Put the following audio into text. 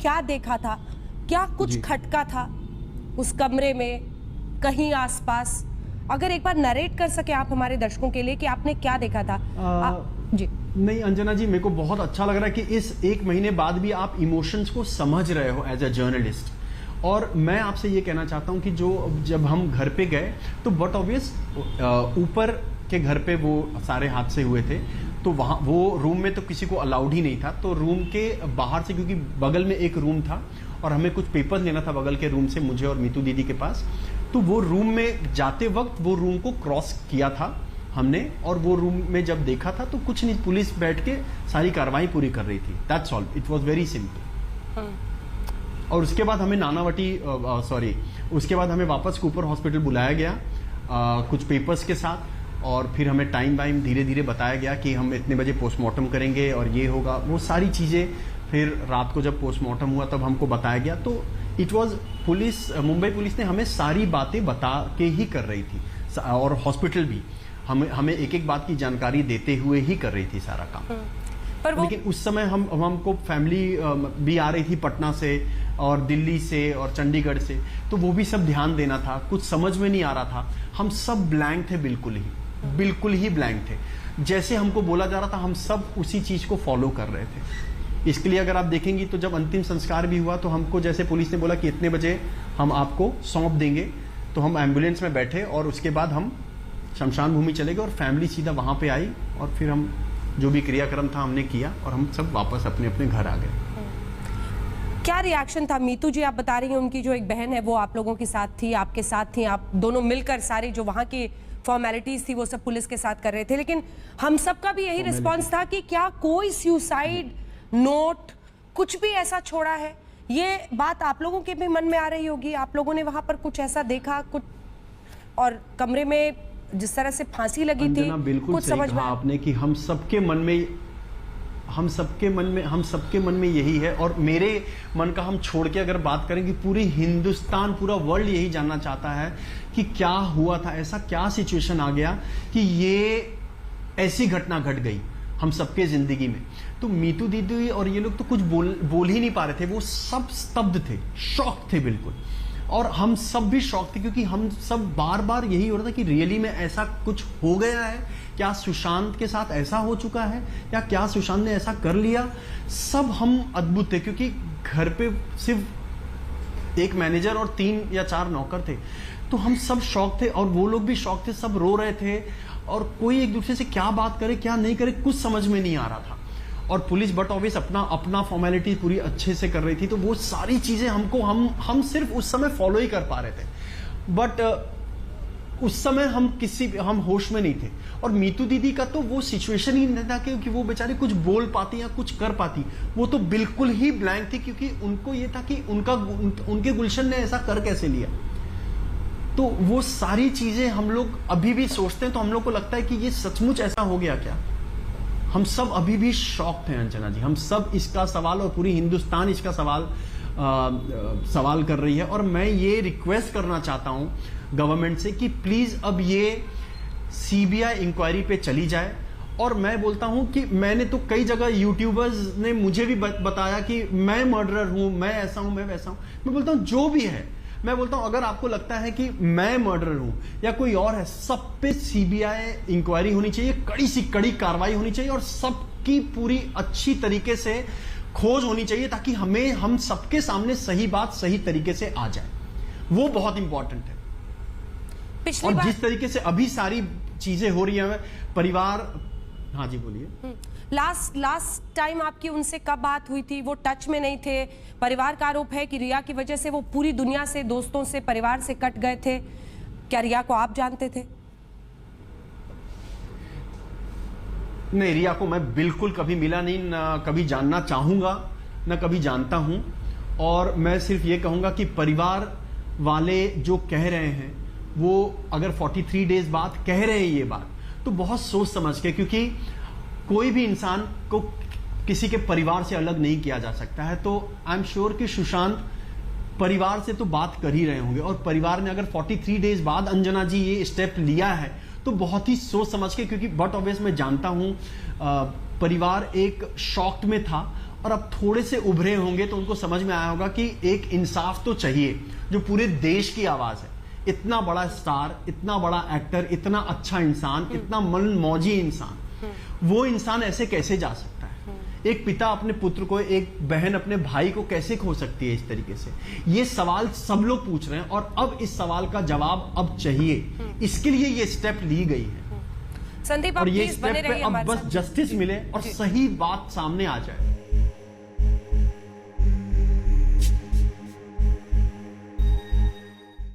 क्या देखा था, क्या कुछ खटका था उस कमरे में, कहीं आसपास? अगर एक बार नरेट कर सके आप हमारे दर्शकों के लिए कि आपने क्या देखा था। जी नहीं अंजना जी, मेरे को बहुत अच्छा लग रहा है कि इस 1 महीने बाद भी आप इमोशंस को समझ रहे हो एज अ जर्नलिस्ट। और मैं आपसे ये कहना चाहता हूँ कि जब हम घर पे गए तो बट ऑब्वियस ऊपर के घर पे वो सारे हादसे हुए थे, तो वहाँ वो रूम में तो किसी को अलाउड ही नहीं था। तो रूम के बाहर से, क्योंकि बगल में एक रूम था और हमें कुछ पेपर लेना था बगल के रूम से, मुझे और मीतू दीदी के पास, तो वो रूम में जाते वक्त वो रूम को क्रॉस किया था हमने, और वो रूम में जब देखा था तो कुछ नहीं, पुलिस बैठ के सारी कार्रवाई पूरी कर रही थी। That's all, it was very simple. और उसके बाद हमें उसके बाद हमें वापस कूपर हॉस्पिटल बुलाया गया कुछ पेपर्स के साथ, और फिर हमें टाइम वाइम धीरे धीरे बताया गया कि हम इतने बजे पोस्टमार्टम करेंगे और ये होगा, वो सारी चीज़ें। फिर रात को जब पोस्टमार्टम हुआ तब हमको बताया गया। तो इट वाज मुंबई पुलिस ने हमें सारी बातें बता के ही कर रही थी, और हॉस्पिटल भी हमें एक एक बात की जानकारी देते हुए ही कर रही थी सारा काम। लेकिन उस समय हमको फैमिली भी आ रही थी पटना से और दिल्ली से और चंडीगढ़ से, तो वो भी सब ध्यान देना था, कुछ समझ में नहीं आ रहा था। हम सब ब्लैंक थे, बिल्कुल ही ब्लैंक थे। जैसे हमको बोला जा रहा था हम सब उसी चीज को फॉलो कर रहे थे। इसके लिए अगर आप देखेंगी तो जब अंतिम संस्कार भी हुआ तो हमको जैसे पुलिस ने बोला कि इतने बजे हम आपको सौंप देंगे, तो हम एम्बुलेंस में बैठे और उसके बाद हम शमशान भूमि चले गए और फैमिली सीधा वहां पे आई, और फिर हम जो भी क्रियाक्रम था हमने किया और हम सब वापस अपने अपने घर आ गए। क्या रिएक्शन था? मीतू जी आप बता रही हैं उनकी जो एक बहन है वो आप लोगों के साथ थी, आपके साथ थी, आप दोनों मिलकर सारी जो वहां की फॉर्मेलिटीज थी वो सब पुलिस के साथ कर रहे थे, लेकिन हम सबका भी यही रिस्पॉन्स था कि क्या कोई सुसाइड नोट कुछ भी ऐसा छोड़ा है? ये बात आप लोगों के भी मन में आ रही होगी, आप लोगों ने वहां पर कुछ ऐसा देखा कुछ, और कमरे में जिस तरह से फांसी लगी थी बिल्कुल समझ में आपने कि हम सबके मन में यही है। और मेरे मन का हम छोड़ के अगर बात करें कि पूरी हिंदुस्तान, पूरा वर्ल्ड यही जानना चाहता है कि क्या हुआ था, ऐसा क्या सिचुएशन आ गया कि ये ऐसी घटना घट गई हम सबके जिंदगी में। तो मीतू दीदी और ये लोग तो कुछ बोल ही नहीं पा रहे थे, वो सब स्तब्ध थे, शॉक थे बिल्कुल। और हम सब भी शॉक थे क्योंकि हम सब बार बार यही हो रहा था कि रियली में ऐसा कुछ हो गया है क्या, सुशांत के साथ ऐसा हो चुका है या क्या सुशांत ने ऐसा कर लिया। सब हम अद्भुत थे क्योंकि घर पे सिर्फ एक मैनेजर और 3 या 4 नौकर थे, तो हम सब शॉक थे और वो लोग भी शॉक थे, सब रो रहे थे और कोई एक दूसरे से क्या बात करे क्या नहीं करे कुछ समझ में नहीं आ रहा था। और पुलिस बट ऑब्वियस अपना फॉर्मेलिटी पूरी अच्छे से कर रही थी, तो वो सारी चीजें हमको हम सिर्फ उस समय फॉलो ही कर पा रहे थे। बट उस समय हम होश में नहीं थे। और मीतू दीदी का तो वो सिचुएशन ही नहीं था कि वो बेचारी कुछ बोल पाती या कुछ कर पाती, वो तो बिल्कुल ही ब्लैंक थी क्योंकि उनको ये था कि उनके गुलशन ने ऐसा कर कैसे लिया। तो वो सारी चीजें हम लोग अभी भी सोचते हैं तो हम लोग को लगता है कि ये सचमुच ऐसा हो गया क्या। हम सब अभी भी शॉक थे अंजना जी, हम सब इसका सवाल, और पूरी हिंदुस्तान इसका सवाल कर रही है। और मैं ये रिक्वेस्ट करना चाहता हूं गवर्नमेंट से कि प्लीज अब ये सीबीआई इंक्वायरी पे चली जाए। और मैं बोलता हूं कि मैंने तो कई जगह यूट्यूबर्स ने मुझे भी बताया कि मैं मर्डरर हूं, मैं ऐसा हूं, मैं वैसा हूं। मैं बोलता हूं जो भी है, मैं बोलता हूं अगर आपको लगता है कि मैं मर्डरर हूं या कोई और है, सब पे सीबीआई इंक्वायरी होनी चाहिए, कड़ी से कड़ी कार्रवाई होनी चाहिए और सबकी पूरी अच्छी तरीके से खोज होनी चाहिए ताकि हम सबके सामने सही बात सही तरीके से आ जाए। वो बहुत इंपॉर्टेंट है। और जिस तरीके से अभी सारी चीजें हो रही है, परिवार। हाँ जी बोलिए। लास्ट टाइम आपकी उनसे कब बात हुई थी? वो टच में नहीं थे। परिवार का आरोप है कि रिया की वजह से वो पूरी दुनिया से, दोस्तों से, परिवार से कट गए थे। क्या रिया को आप जानते थे? नहीं, रिया को मैं बिल्कुल कभी मिला नहीं, ना कभी जानना चाहूंगा, ना कभी जानता हूं। और मैं सिर्फ ये कहूंगा कि परिवार वाले जो कह रहे हैं वो अगर 43 डेज बाद कह रहे हैं ये बात, तो बहुत सोच समझ के, क्योंकि कोई भी इंसान को किसी के परिवार से अलग नहीं किया जा सकता है। तो आई एम श्योर कि सुशांत परिवार से तो बात कर ही रहे होंगे, और परिवार ने अगर 43 डेज बाद अंजना जी ये स्टेप लिया है तो बहुत ही सोच समझ के, क्योंकि बट ऑब्वियस मैं जानता हूं परिवार एक शॉक में था और अब थोड़े से उभरे होंगे तो उनको समझ में आया होगा कि एक इंसाफ तो चाहिए जो पूरे देश की आवाज है। इतना बड़ा स्टार, इतना बड़ा एक्टर, इतना अच्छा इंसान, इतना मन मौजी इंसान, वो इंसान ऐसे कैसे जा सकता है? एक पिता अपने पुत्र को, एक बहन अपने भाई को कैसे खो सकती है इस तरीके से? ये सवाल सब लोग पूछ रहे हैं और अब इस सवाल का जवाब अब चाहिए। इसके लिए ये स्टेप ली गई है संदीप, और आप ये प्लीज बने स्टेप पे रहिए अब हमारे बस साथ। जस्टिस मिले और सही बात सामने आ जाए।